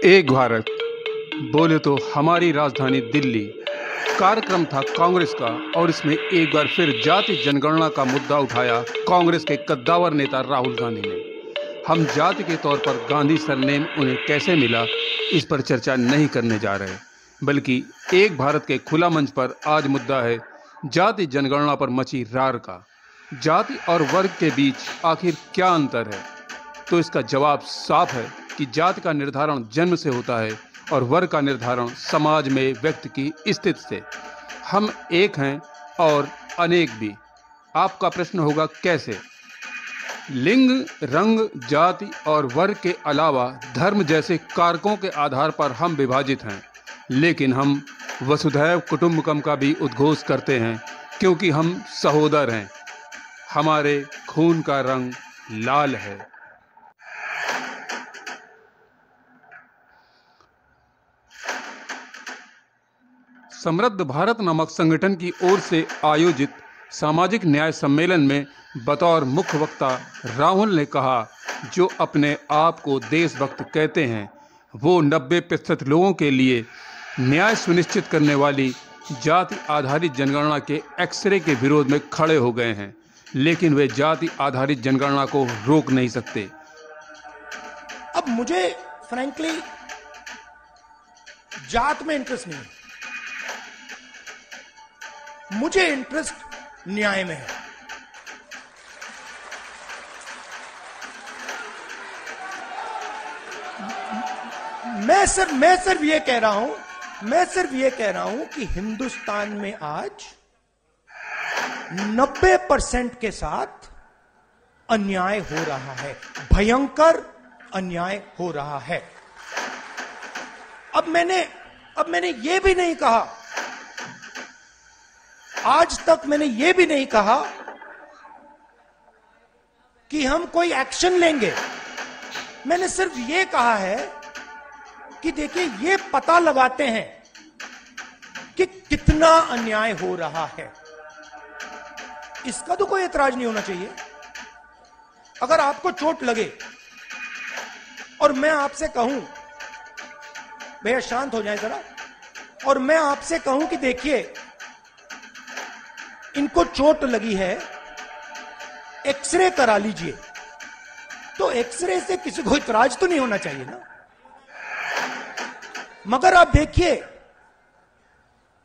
एक भारत बोले तो हमारी राजधानी दिल्ली कार्यक्रम था कांग्रेस का, और इसमें एक बार फिर जाति जनगणना का मुद्दा उठाया कांग्रेस के कद्दावर नेता राहुल गांधी ने। हम जाति के तौर पर गांधी सरनेम उन्हें कैसे मिला, इस पर चर्चा नहीं करने जा रहे, बल्कि एक भारत के खुला मंच पर आज मुद्दा है जाति जनगणना पर मची रार का। जाति और वर्ग के बीच आखिर क्या अंतर है? तो इसका जवाब साफ है कि जाति का निर्धारण जन्म से होता है और वर्ग का निर्धारण समाज में व्यक्ति की स्थिति से। हम एक हैं और अनेक भी। आपका प्रश्न होगा कैसे? लिंग, रंग, जाति और वर्ग के अलावा धर्म जैसे कारकों के आधार पर हम विभाजित हैं, लेकिन हम वसुधैव कुटुंबकम का भी उद्घोष करते हैं, क्योंकि हम सहोदर हैं। हमारे खून का रंग लाल है। समृद्ध भारत नामक संगठन की ओर से आयोजित सामाजिक न्याय सम्मेलन में बतौर मुख्य वक्ता राहुल ने कहा, जो अपने आप को देशभक्त कहते हैं वो 90% लोगों के लिए न्याय सुनिश्चित करने वाली जाति आधारित जनगणना के एक्सरे के विरोध में खड़े हो गए हैं, लेकिन वे जाति आधारित जनगणना को रोक नहीं सकते। अब मुझे फ्रैंकली जात में इंटरेस्ट नहीं है, मुझे इंटरेस्ट न्याय में है। मैं सिर्फ ये कह रहा हूं कि हिंदुस्तान में आज 90% के साथ अन्याय हो रहा है, भयंकर अन्याय हो रहा है। अब मैंने ये भी नहीं कहा, आज तक मैंने ये भी नहीं कहा कि हम कोई एक्शन लेंगे। मैंने सिर्फ ये कहा है कि देखिए, ये पता लगाते हैं कि कितना अन्याय हो रहा है। इसका तो कोई एतराज नहीं होना चाहिए। अगर आपको चोट लगे और मैं आपसे कहूं, भैया शांत हो जाए जरा, और मैं आपसे कहूं कि देखिए इनको चोट लगी है, एक्सरे करा लीजिए, तो एक्सरे से किसी को इतराज तो नहीं होना चाहिए ना। मगर आप देखिए,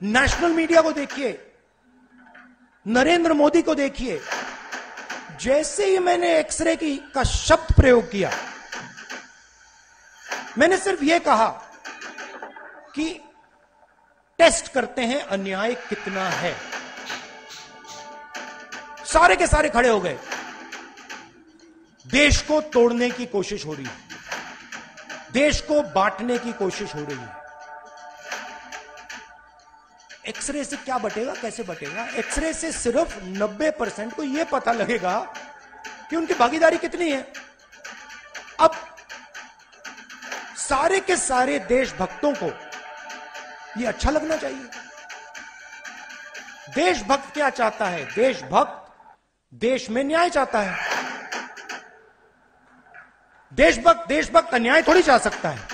नेशनल मीडिया को देखिए, नरेंद्र मोदी को देखिए, जैसे ही मैंने एक्सरे का शब्द प्रयोग किया, मैंने सिर्फ यह कहा कि टेस्ट करते हैं अन्याय कितना है, सारे के सारे खड़े हो गए। देश को तोड़ने की कोशिश हो रही है, देश को बांटने की कोशिश हो रही है। एक्सरे से क्या बटेगा, कैसे बटेगा? एक्सरे से सिर्फ 90% को यह पता लगेगा कि उनकी भागीदारी कितनी है। अब सारे के सारे देशभक्तों को यह अच्छा लगना चाहिए। देशभक्त क्या चाहता है? देशभक्त देश में न्याय चाहता है। देशभक्त अन्याय थोड़ी चाह सकता है।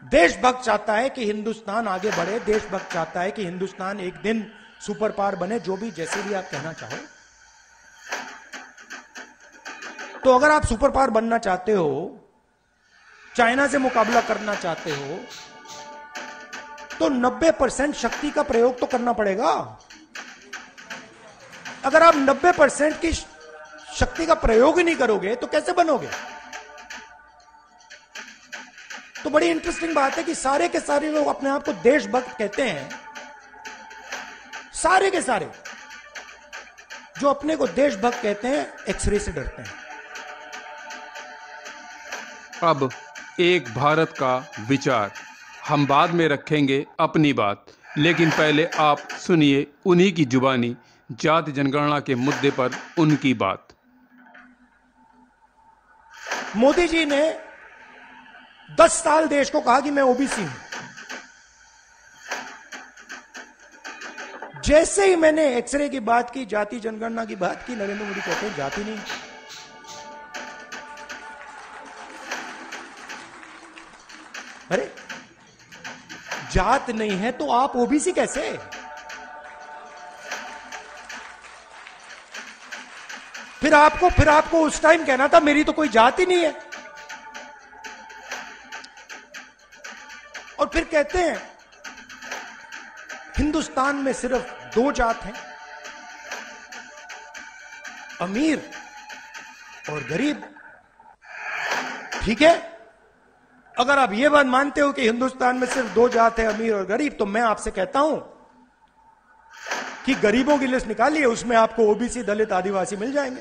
देशभक्त चाहता है कि हिंदुस्तान आगे बढ़े, देशभक्त चाहता है कि हिंदुस्तान एक दिन सुपर पावर बने, जो भी जैसे भी आप कहना चाहो। तो अगर आप सुपर पावर बनना चाहते हो, चाइना से मुकाबला करना चाहते हो, तो 90% शक्ति का प्रयोग तो करना पड़ेगा। अगर आप 90% की शक्ति का प्रयोग ही नहीं करोगे तो कैसे बनोगे? तो बड़ी इंटरेस्टिंग बात है कि सारे के सारे लोग अपने आप को देशभक्त कहते हैं। सारे के सारे जो अपने को देशभक्त कहते हैं, एक्सरे से डरते हैं। अब एक भारत का विचार हम बाद में रखेंगे अपनी बात, लेकिन पहले आप सुनिए उन्हीं की जुबानी जाति जनगणना के मुद्दे पर उनकी बात। मोदी जी ने 10 साल देश को कहा कि मैं ओबीसी हूं। जैसे ही मैंने एक्सरे की बात की, जाति जनगणना की बात की, नरेंद्र मोदी कहते हैं जाति नहीं। जात नहीं है तो आप ओबीसी कैसे? फिर आपको उस टाइम कहना था मेरी तो कोई जात ही नहीं है। और फिर कहते हैं हिंदुस्तान में सिर्फ 2 जात हैं, अमीर और गरीब। ठीक है, अगर आप ये बात मानते हो कि हिंदुस्तान में सिर्फ 2 जात है, अमीर और गरीब, तो मैं आपसे कहता हूं कि गरीबों की लिस्ट निकालिए, उसमें आपको ओबीसी, दलित, आदिवासी मिल जाएंगे।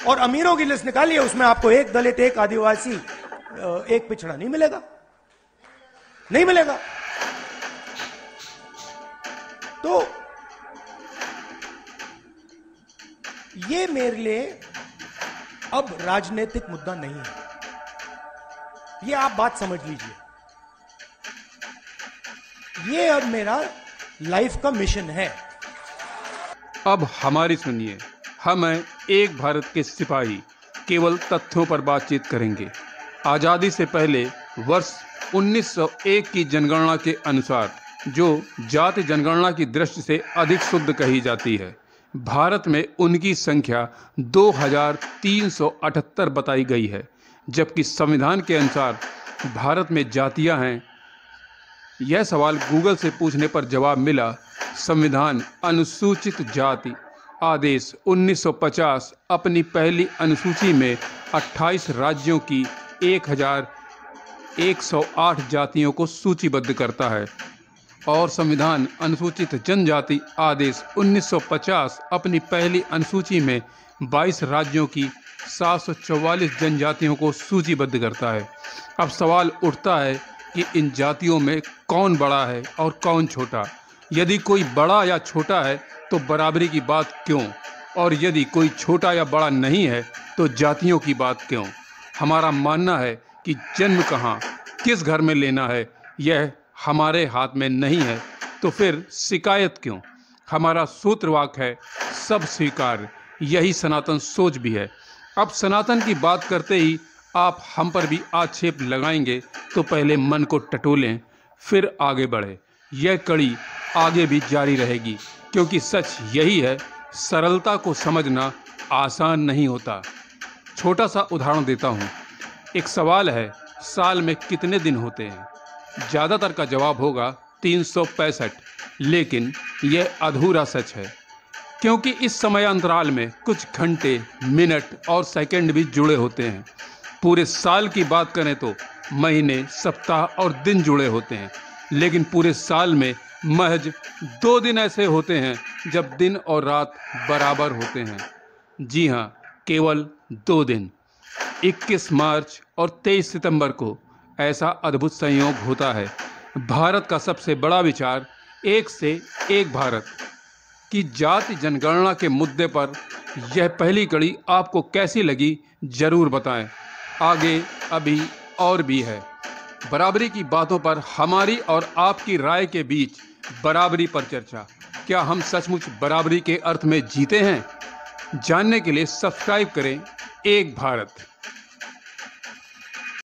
और अमीरों की लिस्ट निकालिए, उसमें आपको एक दलित, एक आदिवासी, एक पिछड़ा नहीं मिलेगा, नहीं मिलेगा। तो ये मेरे लिए अब राजनीतिक मुद्दा नहीं है, ये आप बात समझ लीजिए। ये अब मेरा लाइफ का मिशन है। अब हमारी सुनिए, हम हैं एक भारत के सिपाही, केवल तथ्यों पर बातचीत करेंगे। आज़ादी से पहले वर्ष 1901 की जनगणना के अनुसार, जो जाति जनगणना की दृष्टि से अधिक शुद्ध कही जाती है, भारत में उनकी संख्या 2378 बताई गई है, जबकि संविधान के अनुसार भारत में जातियां हैं। यह सवाल गूगल से पूछने पर जवाब मिला। संविधान अनुसूचित जाति आदेश 1950 अपनी पहली अनुसूची में 28 राज्यों की 1108 जातियों को सूचीबद्ध करता है, और संविधान अनुसूचित जनजाति आदेश 1950 अपनी पहली अनुसूची में 22 राज्यों की 744 जनजातियों को सूचीबद्ध करता है। अब सवाल उठता है कि इन जातियों में कौन बड़ा है और कौन छोटा। यदि कोई बड़ा या छोटा है तो बराबरी की बात क्यों, और यदि कोई छोटा या बड़ा नहीं है तो जातियों की बात क्यों। हमारा मानना है कि जन्म कहाँ, किस घर में लेना है, यह हमारे हाथ में नहीं है, तो फिर शिकायत क्यों। हमारा सूत्रवाक्य है सब स्वीकार, यही सनातन सोच भी है। अब सनातन की बात करते ही आप हम पर भी आक्षेप लगाएंगे, तो पहले मन को टटोलें, फिर आगे बढ़े। यह कड़ी आगे भी जारी रहेगी, क्योंकि सच यही है, सरलता को समझना आसान नहीं होता। छोटा सा उदाहरण देता हूँ। एक सवाल है, साल में कितने दिन होते हैं? ज़्यादातर का जवाब होगा 365, लेकिन यह अधूरा सच है, क्योंकि इस समय अंतराल में कुछ घंटे, मिनट और सेकंड भी जुड़े होते हैं। पूरे साल की बात करें तो महीने, सप्ताह और दिन जुड़े होते हैं, लेकिन पूरे साल में महज 2 दिन ऐसे होते हैं जब दिन और रात बराबर होते हैं। जी हाँ, केवल 2 दिन। 21 मार्च और 23 सितंबर को ऐसा अद्भुत संयोग होता है। भारत का सबसे बड़ा विचार एक से एक भारत की जाति जनगणना के मुद्दे पर यह पहली कड़ी आपको कैसी लगी, जरूर बताएं। आगे अभी और भी है। बराबरी की बातों पर हमारी और आपकी राय के बीच बराबरी पर चर्चा। क्या हम सचमुच बराबरी के अर्थ में जीते हैं? जानने के लिए सब्सक्राइब करें एक भारत।